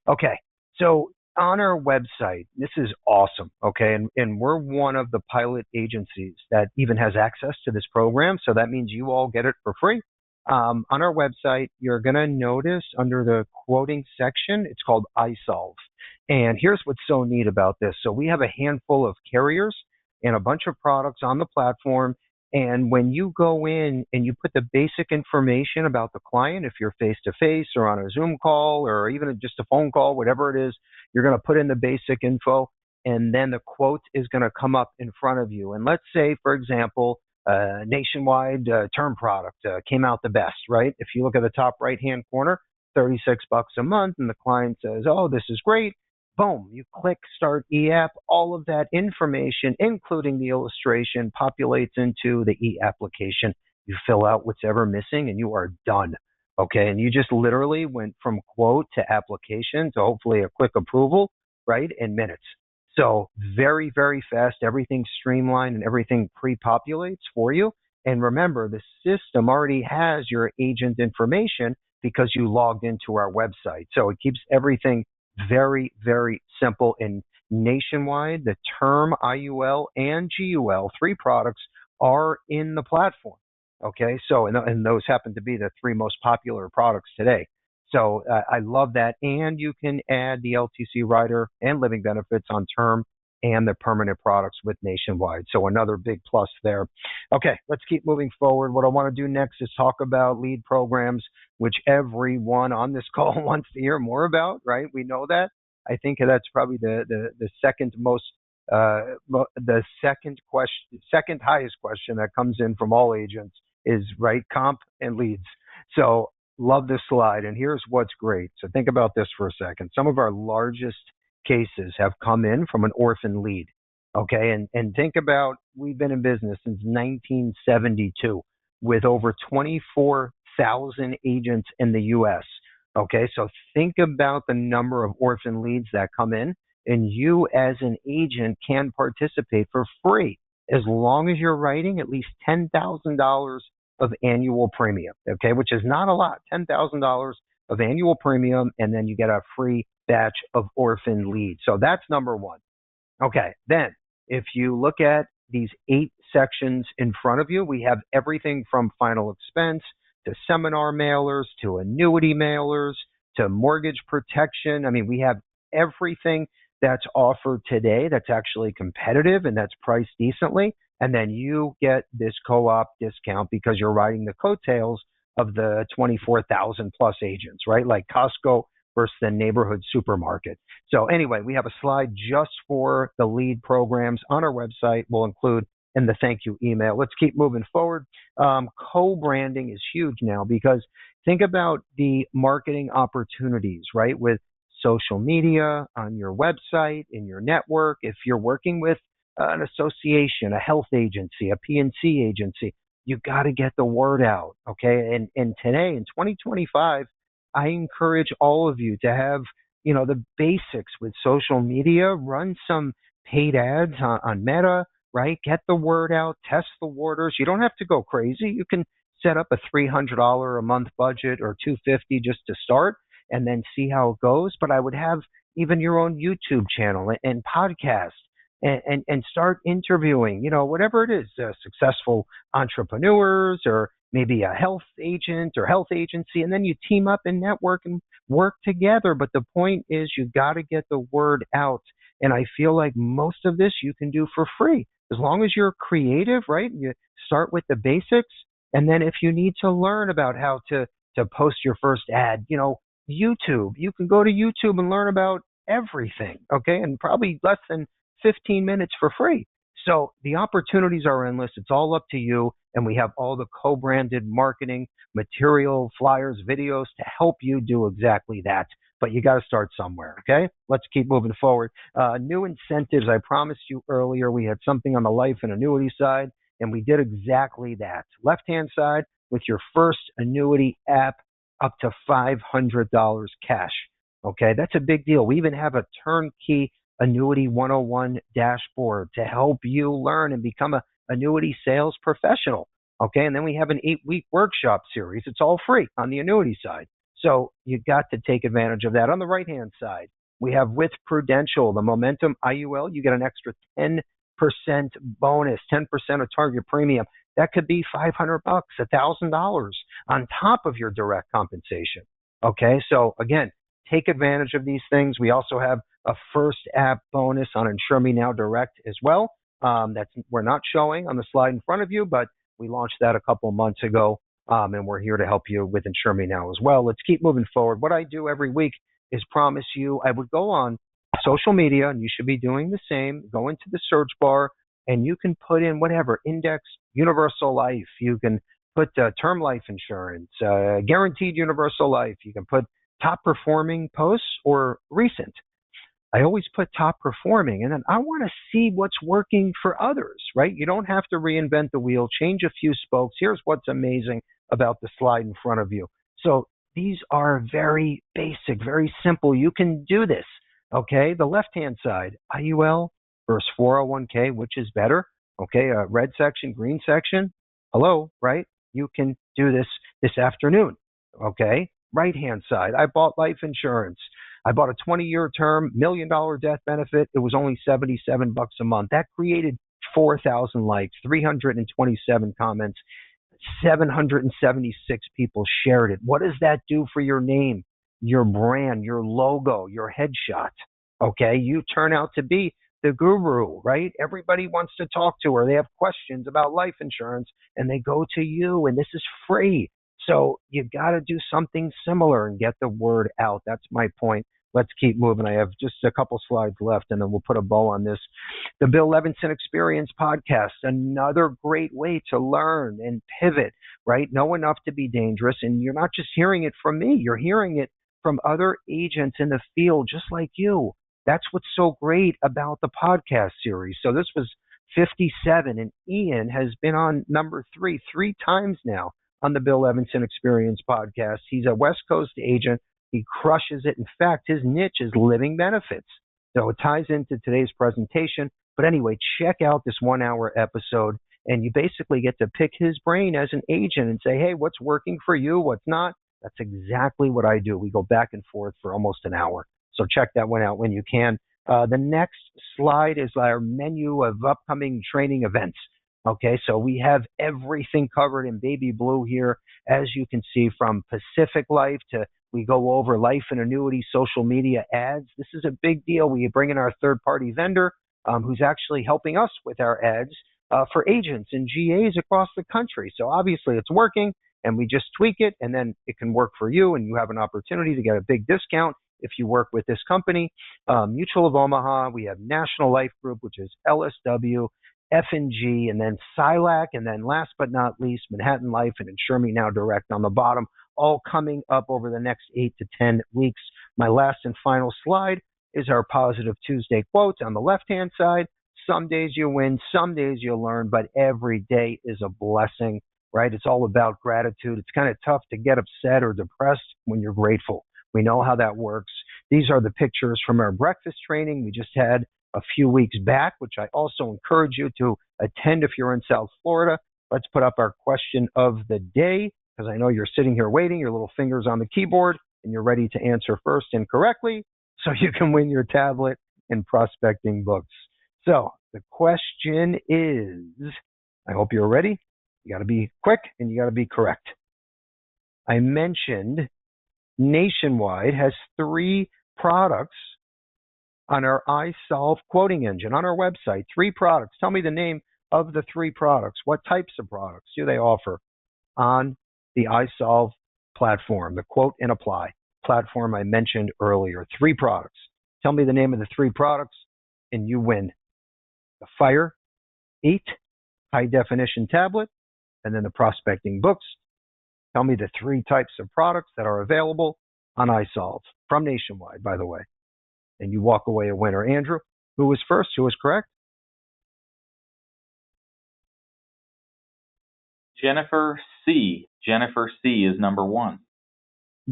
Okay, so on our website, this is awesome, okay? And we're one of the pilot agencies that even has access to this program, so that means you all get it for free. On our website, you're going to notice under the quoting section, it's called iSolve. And here's what's so neat about this. So we have a handful of carriers and a bunch of products on the platform. And when you go in and you put the basic information about the client, if you're face-to-face or on a Zoom call or even just a phone call, whatever it is, you're going to put in the basic info, and then the quote is going to come up in front of you. And let's say, for example, Nationwide term product came out the best, right? If you look at the top right-hand corner, $36 a month, and the client says, oh, this is great. Boom, you click Start eApp. All of that information, including the illustration, populates into the e-application. You fill out what's ever missing, and you are done. Okay, and you just literally went from quote to application to hopefully a quick approval, right, in minutes. So very, very fast. Everything's streamlined and everything pre-populates for you. And remember, the system already has your agent information because you logged into our website. So it keeps everything very, very simple. And Nationwide, the term IUL and GUL, 3 products, are in the platform. Okay, so and those happen to be the 3 most popular products today. So I love that. And you can add the LTC rider and living benefits on term and the permanent products with Nationwide. So another big plus there. Okay, let's keep moving forward. What I want to do next is talk about lead programs, which everyone on this call wants to hear more about, right? We know that. I think that's probably the second most, the second highest question that comes in from all agents is, right, comp and leads. So love this slide, and here's what's great. So think about this for a second. Some of our largest cases have come in from an orphan lead, okay? And think about, we've been in business since 1972 with over 24,000 agents in the U.S., okay? So think about the number of orphan leads that come in, and you as an agent can participate for free as long as you're writing at least $10,000 of annual premium, okay, which is not a lot, $10,000 of annual premium, and then you get a free batch of orphan leads. So that's number one. Okay, then if you look at these 8 sections in front of you, we have everything from final expense to seminar mailers to annuity mailers to mortgage protection. I mean, we have everything that's offered today that's actually competitive and that's priced decently. And then you get this co-op discount because you're riding the coattails of the 24,000 plus agents, right? Like Costco versus the neighborhood supermarket. So anyway, we have a slide just for the lead programs on our website. We'll include in the thank you email. Let's keep moving forward. Co-branding is huge now because think about the marketing opportunities, right? With social media, on your website, in your network. If you're working with an association, a health agency, a P&C agency, you got to get the word out, okay? And today, in 2025, I encourage all of you to have, the basics with social media. Run some paid ads on Meta, right? Get the word out, test the waters. You don't have to go crazy. You can set up a $300 a month budget or $250 just to start and then see how it goes. But I would have even your own YouTube channel and podcast. And start interviewing, whatever it is, successful entrepreneurs or maybe a health agent or health agency, and then you team up and network and work together. But the point is you got to get the word out. And I feel like most of this you can do for free. As long as you're creative, right? You start with the basics. And then if you need to learn about how to post your first ad, YouTube, you can go to YouTube and learn about everything, okay? And probably less than 15 minutes for free. So the opportunities are endless. It's all up to you. And we have all the co-branded marketing material, flyers, videos to help you do exactly that. But you got to start somewhere. Okay. Let's keep moving forward. New incentives. I promised you earlier we had something on the life and annuity side, and we did exactly that. Left-hand side with your first annuity app up to $500 cash. Okay. That's a big deal. We even have a turnkey Annuity 101 dashboard to help you learn and become a Annuity Sales Professional. Okay, and then we have an 8-week workshop series. It's all free on the annuity side. So you got to take advantage of that. On the right-hand side, we have with Prudential, the Momentum IUL, you get an extra 10% bonus, 10% of target premium. That could be $500, $1,000 on top of your direct compensation. Okay, so again, take advantage of these things. We also have a first app bonus on Insure Me Now Direct as well. That's we're not showing on the slide in front of you, but we launched that a couple months ago, and we're here to help you with Insure Me Now as well. Let's keep moving forward. What I do every week is promise you I would go on social media, and you should be doing the same. Go into the search bar, and you can put in whatever, index, universal life. You can put term life insurance, guaranteed universal life. You can put top performing posts or recent. I always put top performing, and then I want to see what's working for others, right? You don't have to reinvent the wheel, change a few spokes. Here's what's amazing about the slide in front of you. So these are very basic, very simple. You can do this, okay? The left-hand side, IUL versus 401k, which is better? Okay, red section, green section. Hello, right? You can do this afternoon, okay? Right-hand side, I bought life insurance. I bought a 20-year term, $1 million death benefit. It was only $77 a month. That created 4,000 likes, 327 comments, 776 people shared it. What does that do for your name, your brand, your logo, your headshot? Okay, you turn out to be the guru, right? Everybody wants to talk to her. They have questions about life insurance, and they go to you, and this is free. So you got to do something similar and get the word out. That's my point. Let's keep moving. I have just a couple slides left, and then we'll put a bow on this. The Bill Levinson Experience podcast, another great way to learn and pivot, right? Know enough to be dangerous. And you're not just hearing it from me. You're hearing it from other agents in the field, just like you. That's what's so great about the podcast series. So this was 57, and Ian has been on number three times now on the Bill Levinson Experience podcast. He's a West Coast agent. He crushes it. In fact, his niche is living benefits. So it ties into today's presentation. But anyway, check out this 1-hour episode, and you basically get to pick his brain as an agent and say, hey, what's working for you, what's not? That's exactly what I do. We go back and forth for almost an hour. So check that one out when you can. The next slide is our menu of upcoming training events. Okay, so we have everything covered in baby blue here, as you can see, from Pacific Life to we go over life and annuity social media ads. This is a big deal. We bring in our third-party vendor who's actually helping us with our ads for agents and GAs across the country. So obviously it's working, and we just tweak it, and then it can work for you, and you have an opportunity to get a big discount if you work with this company. Mutual of Omaha, we have National Life Group, which is LSW, F&G, and then SILAC, and then last but not least, Manhattan Life and Insure Me Now Direct on the bottom, all coming up over the next 8 to 10 weeks. My last and final slide is our Positive Tuesday quote on the left-hand side. Some days you win, some days you learn, but every day is a blessing, right? It's all about gratitude. It's kind of tough to get upset or depressed when you're grateful. We know how that works. These are the pictures from our breakfast training we just had a few weeks back, which I also encourage you to attend if you're in South Florida. Let's put up our question of the day, because I know you're sitting here waiting, your little fingers on the keyboard, and you're ready to answer first and correctly, so you can win your tablet and prospecting books. So the question is, I hope you're ready. You got to be quick and you got to be correct. I mentioned Nationwide has 3 products on our iSolve quoting engine on our website. 3 products. Tell me the name of the 3 products. What types of products do they offer on the iSolve platform, the quote and apply platform I mentioned earlier? 3 products. Tell me the name of the 3 products and you win. The Fire 8 high definition tablet, and then the prospecting books. Tell me the 3 types of products that are available on iSolve from Nationwide, by the way. And you walk away a winner. Andrew, who was first? Who was correct? Jennifer C. Jennifer C. is number 1.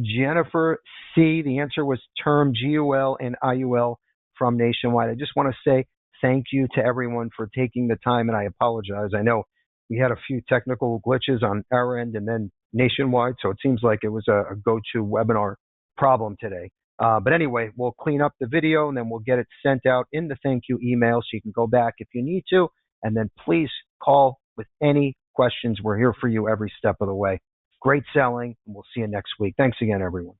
Jennifer C. The answer was term GUL and IUL from Nationwide. I just want to say thank you to everyone for taking the time, and I apologize. I know we had a few technical glitches on our end and then nationwide, so it seems like it was a go-to webinar problem today. But anyway, we'll clean up the video and then we'll get it sent out in the thank you email so you can go back if you need to. And then please call with any questions. We're here for you every step of the way. Great selling, and we'll see you next week. Thanks again, everyone.